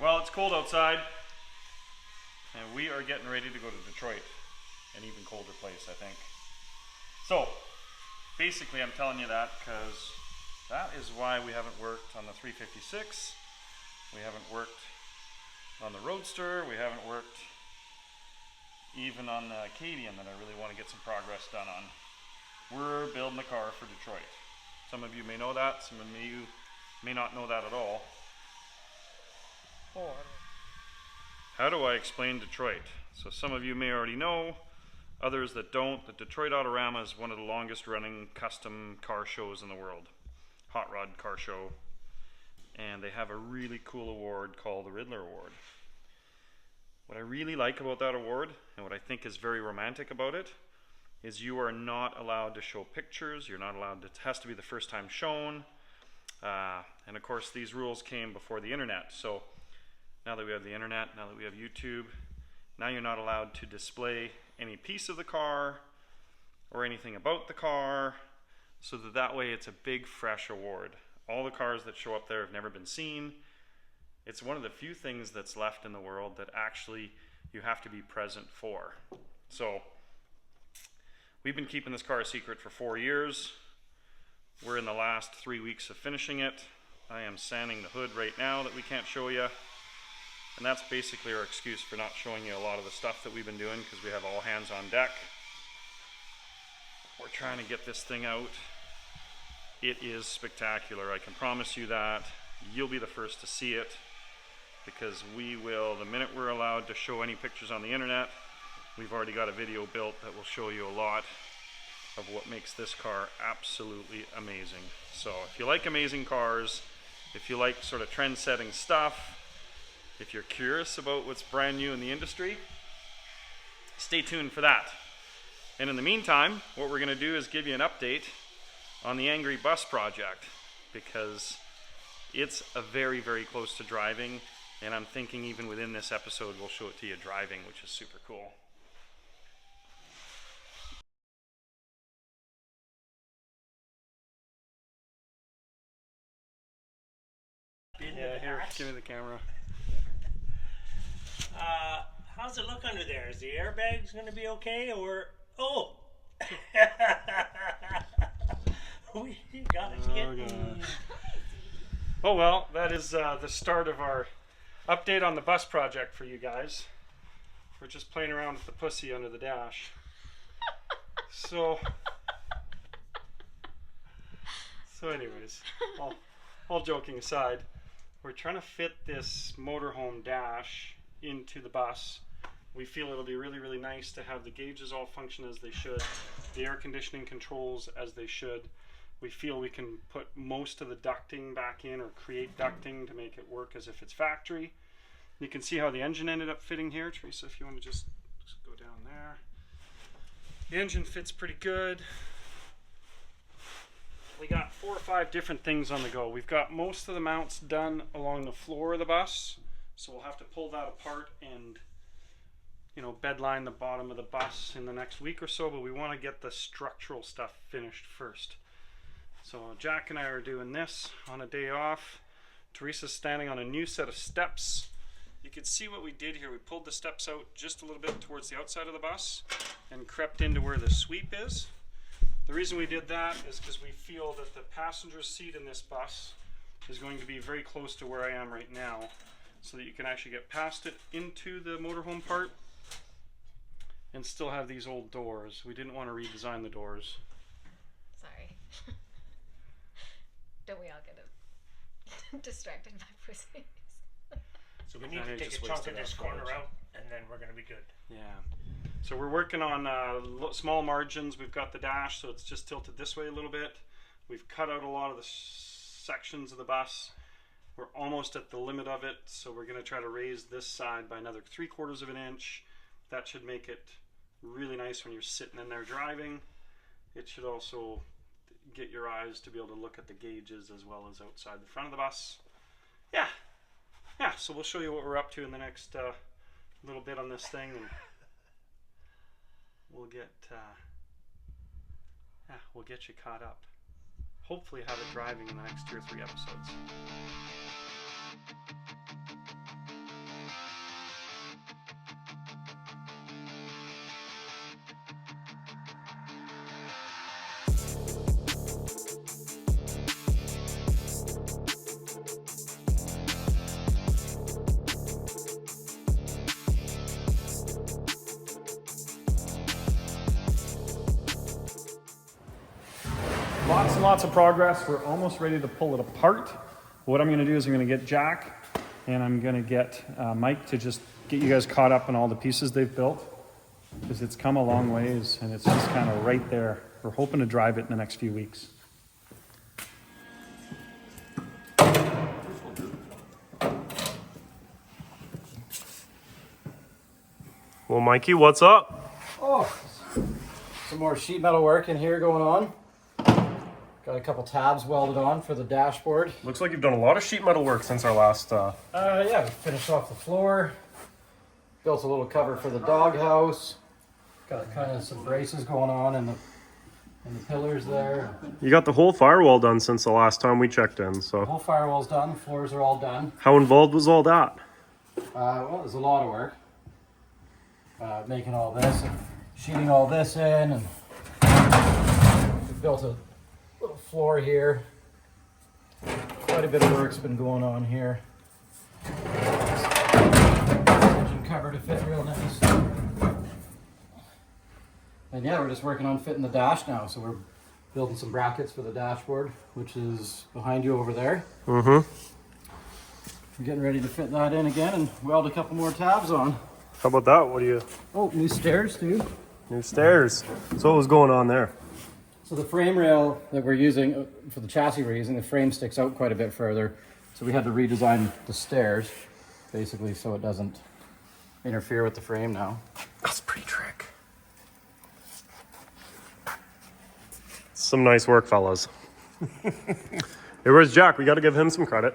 Well, it's cold outside, and we are getting ready to go to Detroit, an even colder place, I think. So, basically I'm telling you that because that is why we haven't worked on the 356, we haven't worked on the Roadster, we haven't worked even on the Acadian that I really want to get some progress done on. We're building the car for Detroit. Some of you may know that, some of you may not know that at all. How do I explain Detroit? So some of you may already know, others that don't. The Detroit Autorama is one of the longest running custom car shows in the world. Hot rod car show. And they have a really cool award called the Riddler Award. What I really like about that award, and what I think is very romantic about it, is you are not allowed to show pictures, you're not allowed to, it has to be the first time shown. And of course these rules came before the internet. So now that we have the internet, now that we have YouTube, now you're not allowed to display any piece of the car or anything about the car, so that way it's a big fresh award. All the cars that show up there have never been seen. It's one of the few things that's left in the world that actually you have to be present for. So we've been keeping this car a secret for 4 years. We're in the last 3 weeks of finishing it. I am sanding the hood right now that we can't show you. And that's basically our excuse for not showing you a lot of the stuff that we've been doing, because we have all hands on deck. We're trying to get this thing out. It is spectacular, I can promise you that. You'll be the first to see it, because we will, the minute we're allowed to show any pictures on the internet, we've already got a video built that will show you a lot of what makes this car absolutely amazing. So if you like amazing cars, if you like sort of trend-setting stuff, if you're curious about what's brand new in the industry, stay tuned for that. And in the meantime, what we're going to do is give you an update on the Angry Bus project, because it's a very, very close to driving, and I'm thinking even within this episode we'll show it to you driving, which is super cool. Yeah, here, give me the camera. How's it look under there? Is the airbags going to be okay, or... Oh! We got it. Oh well, that is the start of our update on the bus project for you guys. We're just playing around with the pussy under the dash. So anyways, all joking aside, we're trying to fit this motorhome dash into the bus. We feel it'll be really, really nice to have the gauges all function as they should, the air conditioning controls as they should. We feel we can put most of the ducting back in, or create ducting to make it work as if it's factory. You can see how the engine ended up fitting here. Teresa, if you want to just go down there. The engine fits pretty good. We got 4 or 5 different things on the go. We've got most of the mounts done along the floor of the bus, so we'll have to pull that apart and, you know, bedline the bottom of the bus in the next week or so, but we want to get the structural stuff finished first. So Jack and I are doing this on a day off. Teresa's standing on a new set of steps. You can see what we did here. We pulled the steps out just a little bit towards the outside of the bus and crept into where the sweep is. The reason we did that is because we feel that the passenger seat in this bus is going to be very close to where I am right now, so that you can actually get past it into the motorhome part and still have these old doors. We didn't want to redesign the doors. Sorry. Don't we all get distracted by pussies? So we need to take a chunk of this corner out, and then we're going to be good. Yeah. So we're working on small margins. We've got the dash, so it's just tilted this way a little bit. We've cut out a lot of the sections of the bus. We're almost at the limit of it, so we're going to try to raise this side by another 3/4 of an inch. That should make it really nice when you're sitting in there driving. It should also get your eyes to be able to look at the gauges as well as outside the front of the bus. Yeah, so we'll show you what we're up to in the next little bit on this thing, and we'll get you caught up. Hopefully have it driving in the next 2 or 3 episodes. Lots and lots of progress. We're almost ready to pull it apart. What I'm gonna do is I'm gonna get Jack and I'm gonna get Mike to just get you guys caught up on all the pieces they've built, because it's come a long ways and it's just kind of right there. We're hoping to drive it in the next few weeks. Well, Mikey, what's up? Oh, some more sheet metal work in here going on. Got a couple tabs welded on for the dashboard. Looks like you've done a lot of sheet metal work since our last. Yeah, we finished off the floor. Built a little cover for the doghouse. Got kind of some braces going on in the pillars there. You got the whole firewall done since the last time we checked in. The So, whole firewall's done. The floors are all done. how involved was all that? Well, there's a lot of work. Making all this and sheeting all this in, and we built a little floor here. Quite a bit of work's been going on here. Engine cover to fit real nice. And yeah, we're just working on fitting the dash now. So we're building some brackets for the dashboard, which is behind you over there. Mm-hmm. We're getting ready to fit that in again and weld a couple more tabs on. How about that? What do you? Oh, new stairs too. New stairs. So what was going on there? So the frame rail that we're using, for the chassis we're using, the frame sticks out quite a bit further. So we had to redesign the stairs, basically, so it doesn't interfere with the frame now. That's a pretty trick. Some nice work, fellas. Hey, where's Jack? We got to give him some credit.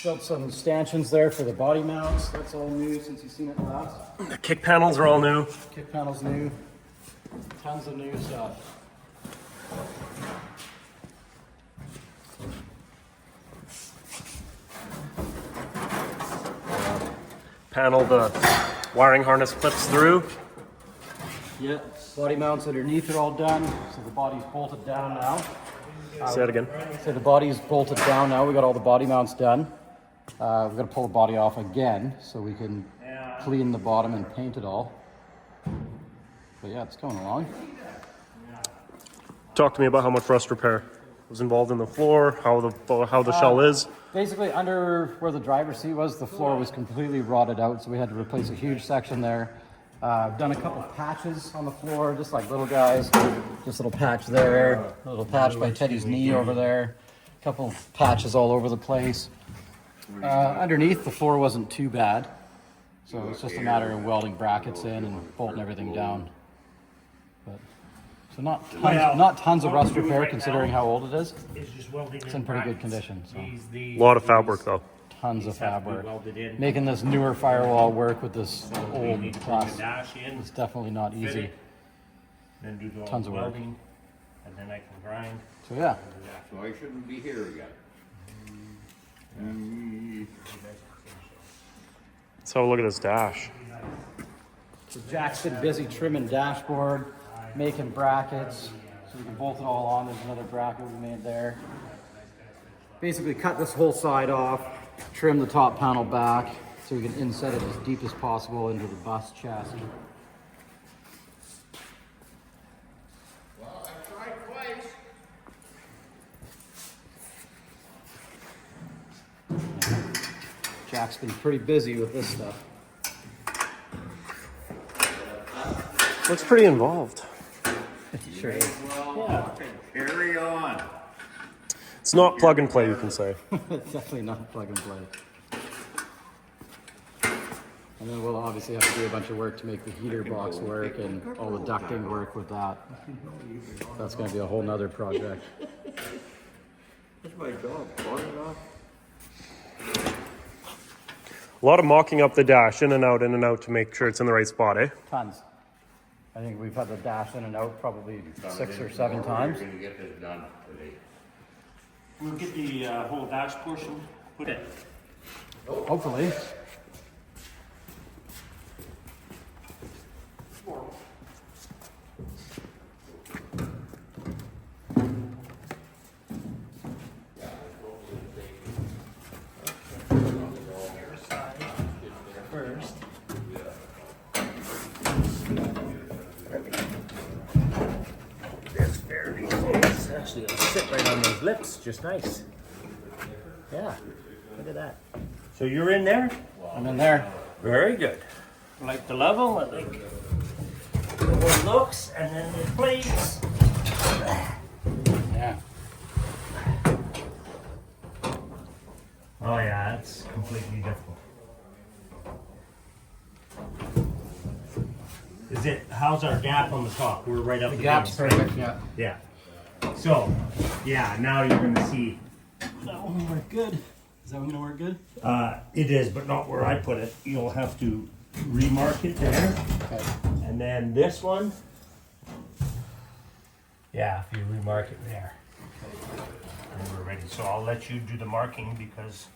Built some stanchions there for the body mounts. That's all new since you've seen it last. The kick panels are all new. Kick panel's new. Tons of new stuff. Panel, the wiring harness clips through. Yeah. Body mounts underneath are all done. So the body's bolted down now. Say that again. So the body's bolted down now. We got all the body mounts done. We've got to pull the body off again so we can clean the bottom and paint it all. But yeah, it's going along. Talk to me about how much rust repair was involved in the floor, how the shell is. Basically, under where the driver's seat was, the floor was completely rotted out, so we had to replace a huge section there. Done a couple patches on the floor, just like little guys. Just a little patch there, a little patch by Teddy's knee over there. A couple patches all over the place. Underneath, the floor wasn't too bad, so it's just a matter of welding brackets in and bolting everything down. But, so not tons of rust repair considering how old it is. It's in pretty good condition. So. A lot of fab work though. Tons of fab work. Making this newer firewall work with this old plus, it's definitely not easy. Then do the Tons of work. welding, and then I can grind. So yeah, So I shouldn't be here again. Let's have a look at this dash. so Jack's been busy trimming dashboard, making brackets, so we can bolt it all on. There's another bracket we made there. Basically cut this whole side off, trim the top panel back, so we can inset it as deep as possible into the bus chassis. Well, I tried twice. Jack's been pretty busy with this stuff. Looks pretty involved. Sure is. Well, carry on. It's not plug and play, you can say. It's definitely not plug and play. And then we'll obviously have to do a bunch of work to make the heater box work and all the ducting work with that. That's going to be a whole nother project. That's my job, long enough. A lot of mocking up the dash, in and out to make sure it's in the right spot, eh? Tons. I think we've had the dash in and out probably 6 or 7 times. We're gonna get this done today. We'll get the whole dash portion put in. Hopefully. First. This fairly close. right on those lips, just nice. Yeah, look at that. So you're in there? I'm in there. Very good. I like the level, I like the way it looks, and then the plates. Yeah. Oh yeah, it's completely different. Is it, how's our gap on the top? We're right up The gap's against, perfect, yeah. Yeah. So, yeah, now you're gonna see. That one work good. Is that one gonna work good? It is, but not where I put it. You'll have to remark it there. Okay. And then this one. Yeah, if you remark it there. And we're ready. So I'll let you do the marking because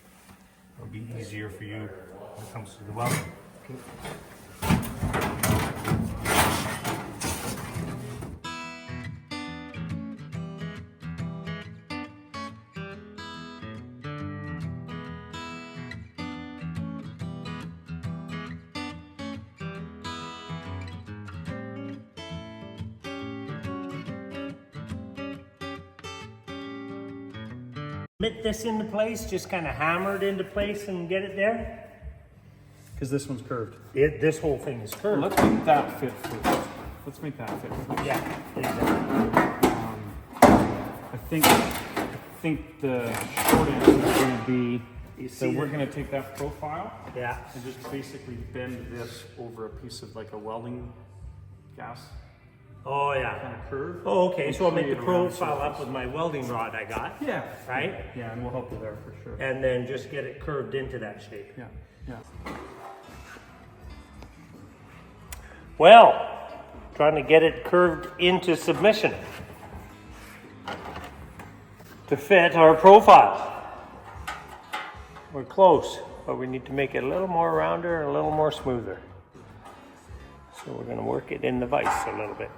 it'll be easier for you when it comes to the welding. Fit this into place, just kind of hammer it into place and get it there. Because this one's curved. This whole thing is curved. Let's make that fit first. Let's make that fit first. Yeah, exactly. I think the short answer is going to be You that see we're the- going to take that profile Yeah. and just basically bend this over a piece of like a welding gas Oh kind yeah. of curve. Oh, okay. So I'll make the Create a round profile up surface. with my welding rod I got. Yeah. Right? Yeah, and we'll help you there for sure. And then just get it curved into that shape. Yeah. Yeah. Well, trying to get it curved into submission to fit our profile. We're close, but we need to make it a little more rounder and a little more smoother. So we're going to work it in the vise a little bit.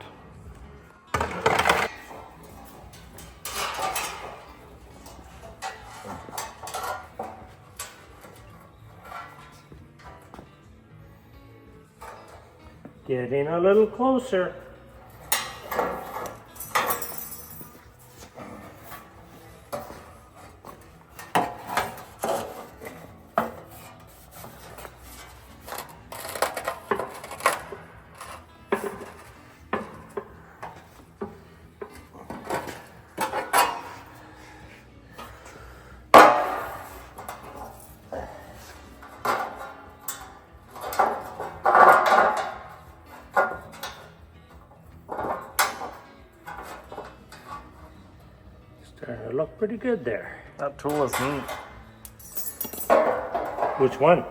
Get in a little closer. Starting to look pretty good there. That tool is neat. Which one?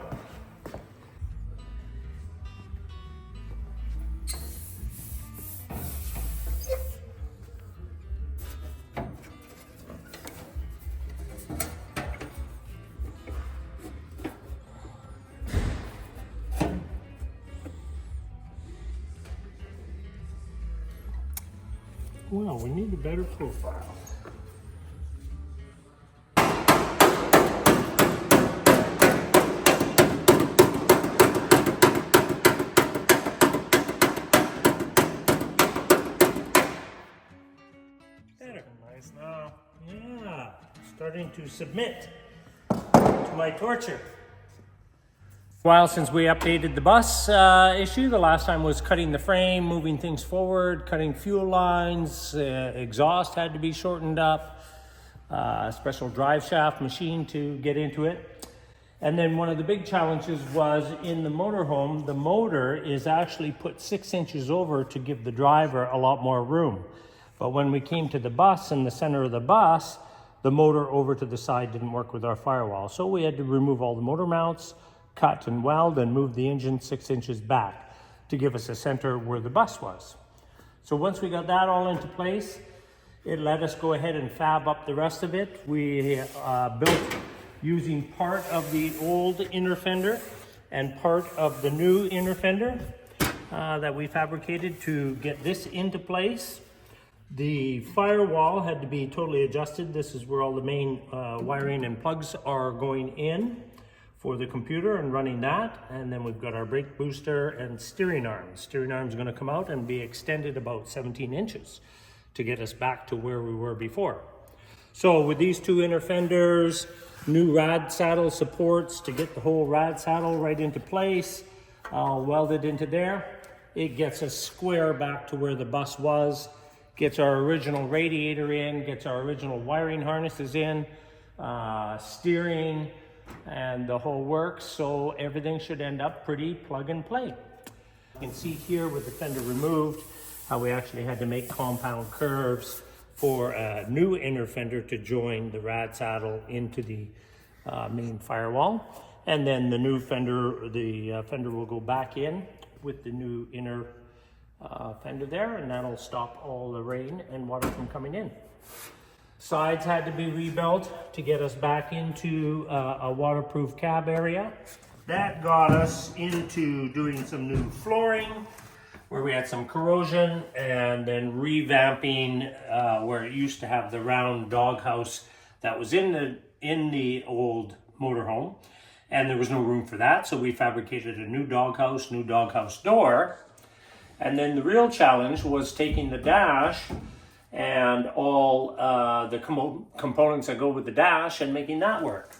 Well, we need a better profile. Better. Nice now. Yeah, starting to submit to my torture. While since we updated the bus issue, the last time was cutting the frame, moving things forward, cutting fuel lines, exhaust had to be shortened up, special drive shaft machine to get into it. And then one of the big challenges was in the motorhome, the motor is actually put 6 inches over to give the driver a lot more room. But when we came to the bus, in the center of the bus, the motor over to the side didn't work with our firewall. So we had to remove all the motor mounts, cut and weld, and move the engine 6 inches back to give us a center where the bus was. So once we got that all into place, it let us go ahead and fab up the rest of it. We built using part of the old inner fender and part of the new inner fender that we fabricated to get this into place. The firewall had to be totally adjusted. This is where all the main wiring and plugs are going in for the computer and running that. And then we've got our brake booster and steering arm. Steering arm is going to come out and be extended about 17 inches to get us back to where we were before. So with these two inner fenders, new rad saddle supports to get the whole rad saddle right into place, welded into there, it gets us square back to where the bus was, gets our original radiator in, gets our original wiring harnesses in, steering, and the whole works. So everything should end up pretty plug and play. You can see here with the fender removed, how we actually had to make compound curves for a new inner fender to join the rad saddle into the main firewall. And then the new fender, the fender will go back in with the new inner fender there, and that'll stop all the rain and water from coming in. Sides had to be rebuilt to get us back into a waterproof cab area. That got us into doing some new flooring where we had some corrosion, and then revamping where it used to have the round doghouse that was in the old motorhome, and there was no room for that, so we fabricated a new doghouse door. And then the real challenge was taking the dash and all the components that go with the dash and making that work.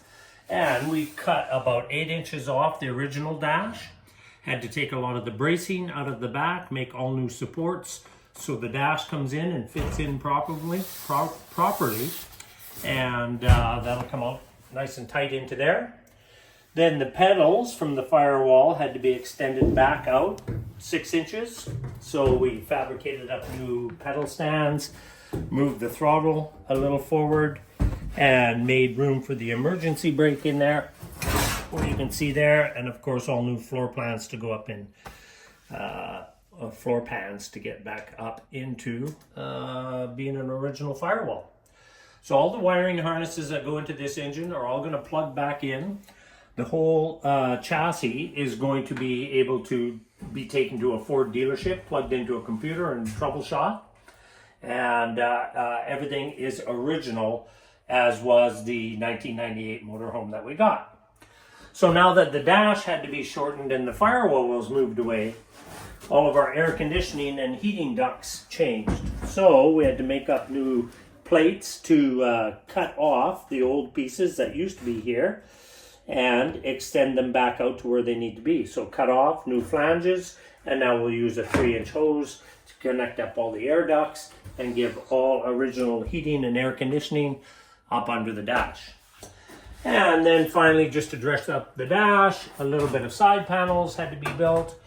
And we cut about 8 inches off the original dash, had to take a lot of the bracing out of the back, make all new supports so the dash comes in and fits in properly, and that'll come out nice and tight into there. Then the pedals from the firewall had to be extended back out 6 inches. So we fabricated up new pedal stands, moved the throttle a little forward, and made room for the emergency brake in there, where you can see there. And of course, all new floor plans to go up in, floor pans to get back up into being an original firewall. So all the wiring harnesses that go into this engine are all going to plug back in. The whole chassis is going to be able to be taken to a Ford dealership, plugged into a computer and troubleshot. And everything is original, as was the 1998 motorhome that we got. So now that the dash had to be shortened and the firewall was moved away, all of our air conditioning and heating ducts changed. So we had to make up new plates to cut off the old pieces that used to be here and extend them back out to where they need to be. So cut off new flanges, and now we'll use a 3-inch hose to connect up all the air ducts and give all original heating and air conditioning up under the dash. And then finally, just to dress up the dash, a little bit of side panels had to be built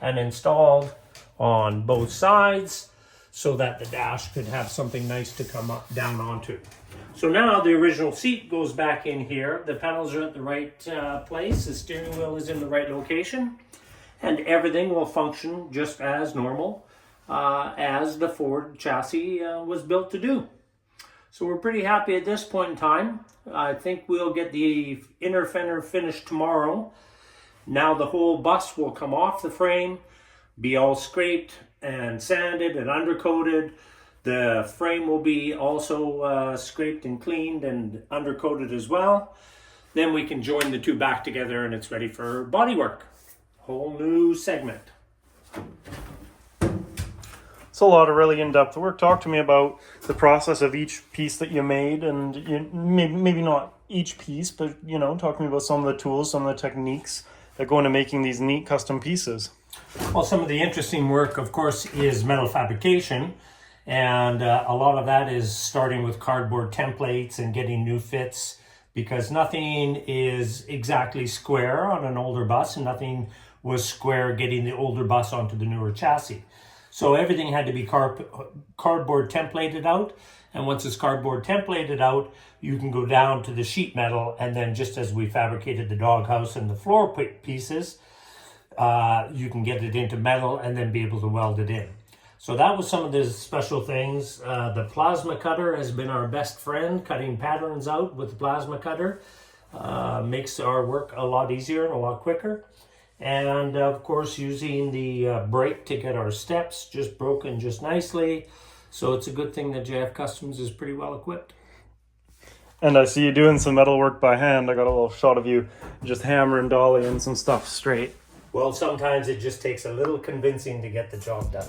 and installed on both sides so that the dash could have something nice to come up down onto. So now the original seat goes back in here. The pedals are at the right place. The steering wheel is in the right location. And everything will function just as normal as the Ford chassis was built to do. So we're pretty happy at this point in time. I think we'll get the inner fender finished tomorrow. Now the whole bus will come off the frame, be all scraped and sanded and undercoated. The frame will be also scraped and cleaned and undercoated as well. Then we can join the two back together and it's ready for bodywork. Whole new segment. It's a lot of really in-depth work. Talk to me about the process of each piece that you made, and maybe not each piece, but talk to me about some of the tools, some of the techniques that go into making these neat custom pieces. Well, some of the interesting work, of course, is metal fabrication. And a lot of that is starting with cardboard templates and getting new fits, because nothing is exactly square on an older bus, and nothing was square getting the older bus onto the newer chassis. So everything had to be cardboard templated out. And once it's cardboard templated out, you can go down to the sheet metal. And then just as we fabricated the doghouse and the floor pieces, you can get it into metal and then be able to weld it in. So that was some of the special things. The plasma cutter has been our best friend. Cutting patterns out with the plasma cutter makes our work a lot easier and a lot quicker. And of course, using the brake to get our steps just broken just nicely. So it's a good thing that JF Kustoms is pretty well equipped. And I see you doing some metal work by hand. I got a little shot of you just hammering dollying some stuff straight. Well, sometimes it just takes a little convincing to get the job done.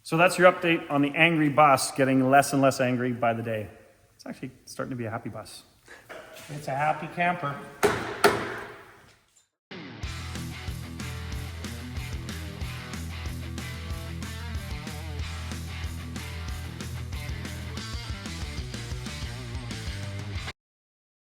So that's your update on the angry bus getting less and less angry by the day. It's actually starting to be a happy bus. It's a happy camper.